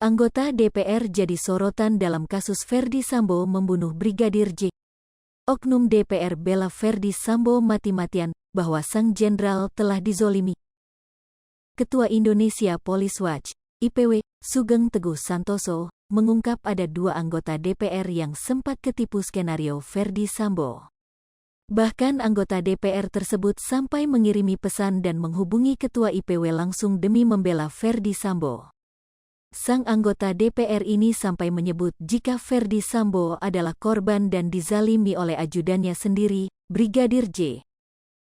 Anggota DPR jadi sorotan dalam kasus Ferdy Sambo membunuh Brigadir J. Oknum DPR bela Ferdy Sambo mati-matian bahwa sang jenderal telah dizolimi. Ketua Indonesia Police Watch, IPW, Sugeng Teguh Santoso, mengungkap ada 2 anggota DPR yang sempat ketipu skenario Ferdy Sambo. Bahkan anggota DPR tersebut sampai mengirimi pesan dan menghubungi Ketua IPW langsung demi membela Ferdy Sambo. Sang anggota DPR ini sampai menyebut jika Ferdy Sambo adalah korban dan dizalimi oleh ajudannya sendiri, Brigadir J.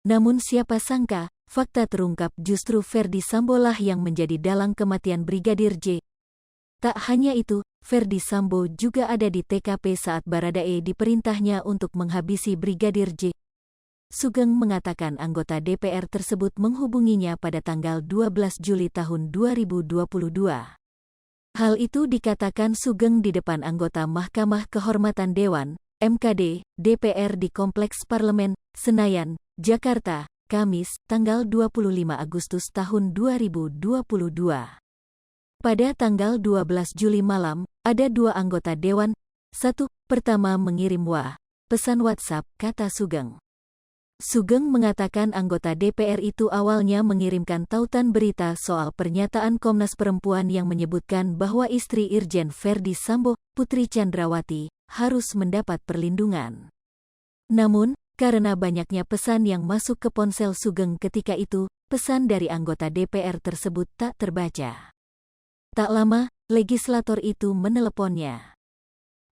Namun siapa sangka, fakta terungkap justru Ferdy Sambo lah yang menjadi dalang kematian Brigadir J. Tak hanya itu, Ferdy Sambo juga ada di TKP saat Baradae diperintahnya untuk menghabisi Brigadir J. Sugeng mengatakan anggota DPR tersebut menghubunginya pada tanggal 12 Juli tahun 2022. Hal itu dikatakan Sugeng di depan anggota Mahkamah Kehormatan Dewan, MKD, DPR di Kompleks Parlemen, Senayan, Jakarta, Kamis, tanggal 25 Agustus tahun 2022. Pada tanggal 12 Juli malam, ada 2 anggota Dewan. 1. Pertama mengirim pesan WhatsApp, kata Sugeng. Sugeng mengatakan anggota DPR itu awalnya mengirimkan tautan berita soal pernyataan Komnas Perempuan yang menyebutkan bahwa istri Irjen Ferdy Sambo, Putri Chandrawati, harus mendapat perlindungan. Namun, karena banyaknya pesan yang masuk ke ponsel Sugeng ketika itu, pesan dari anggota DPR tersebut tak terbaca. Tak lama, legislator itu meneleponnya.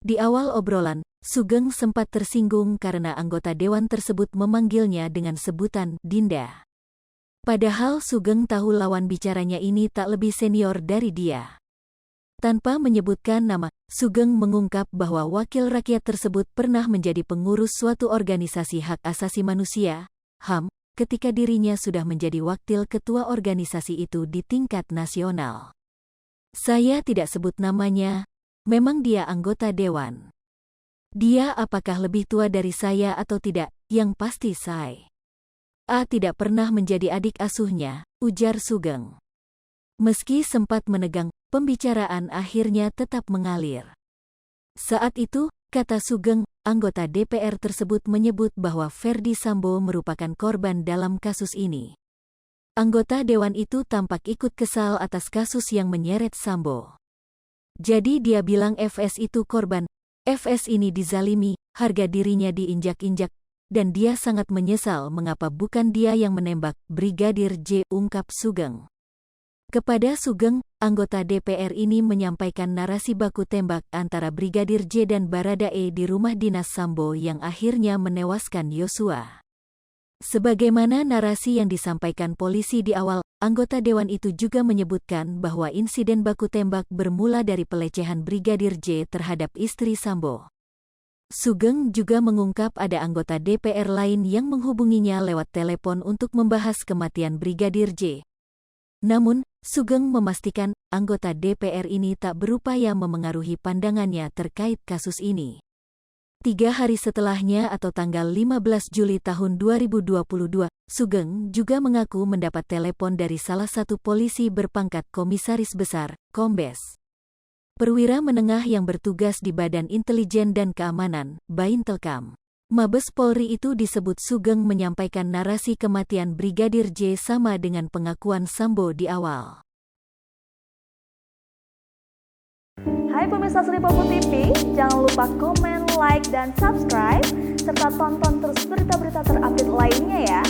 Di awal obrolan, Sugeng sempat tersinggung karena anggota dewan tersebut memanggilnya dengan sebutan Dinda. Padahal Sugeng tahu lawan bicaranya ini tak lebih senior dari dia. Tanpa menyebutkan nama, Sugeng mengungkap bahwa wakil rakyat tersebut pernah menjadi pengurus suatu organisasi hak asasi manusia, HAM, ketika dirinya sudah menjadi wakil ketua organisasi itu di tingkat nasional. Saya tidak sebut namanya, memang dia anggota dewan. Dia apakah lebih tua dari saya atau tidak, yang pasti saya tidak pernah menjadi adik asuhnya, ujar Sugeng. Meski sempat menegang, pembicaraan akhirnya tetap mengalir. Saat itu, kata Sugeng, anggota DPR tersebut menyebut bahwa Ferdy Sambo merupakan korban dalam kasus ini. Anggota dewan itu tampak ikut kesal atas kasus yang menyeret Sambo. Jadi dia bilang FS itu korban, FS ini dizalimi, harga dirinya diinjak-injak, dan dia sangat menyesal mengapa bukan dia yang menembak Brigadir J, ungkap Sugeng. Kepada Sugeng, anggota DPR ini menyampaikan narasi baku tembak antara Brigadir J dan Baradae di rumah dinas Sambo yang akhirnya menewaskan Yosua. Sebagaimana narasi yang disampaikan polisi di awal, anggota dewan itu juga menyebutkan bahwa insiden baku tembak bermula dari pelecehan Brigadir J terhadap istri Sambo. Sugeng juga mengungkap ada anggota DPR lain yang menghubunginya lewat telepon untuk membahas kematian Brigadir J. Namun, Sugeng memastikan anggota DPR ini tak berupaya memengaruhi pandangannya terkait kasus ini. 3 hari setelahnya atau tanggal 15 Juli tahun 2022, Sugeng juga mengaku mendapat telepon dari salah satu polisi berpangkat Komisaris Besar, Kombes Perwira Menengah yang bertugas di Badan Intelijen dan Keamanan, Baintelkam. Mabes Polri itu disebut Sugeng menyampaikan narasi kematian Brigadir J sama dengan pengakuan Sambo di awal. Hai pemirsa Sri Popo TV, jangan lupa komen, like, dan subscribe, serta tonton terus berita-berita terupdate lainnya ya.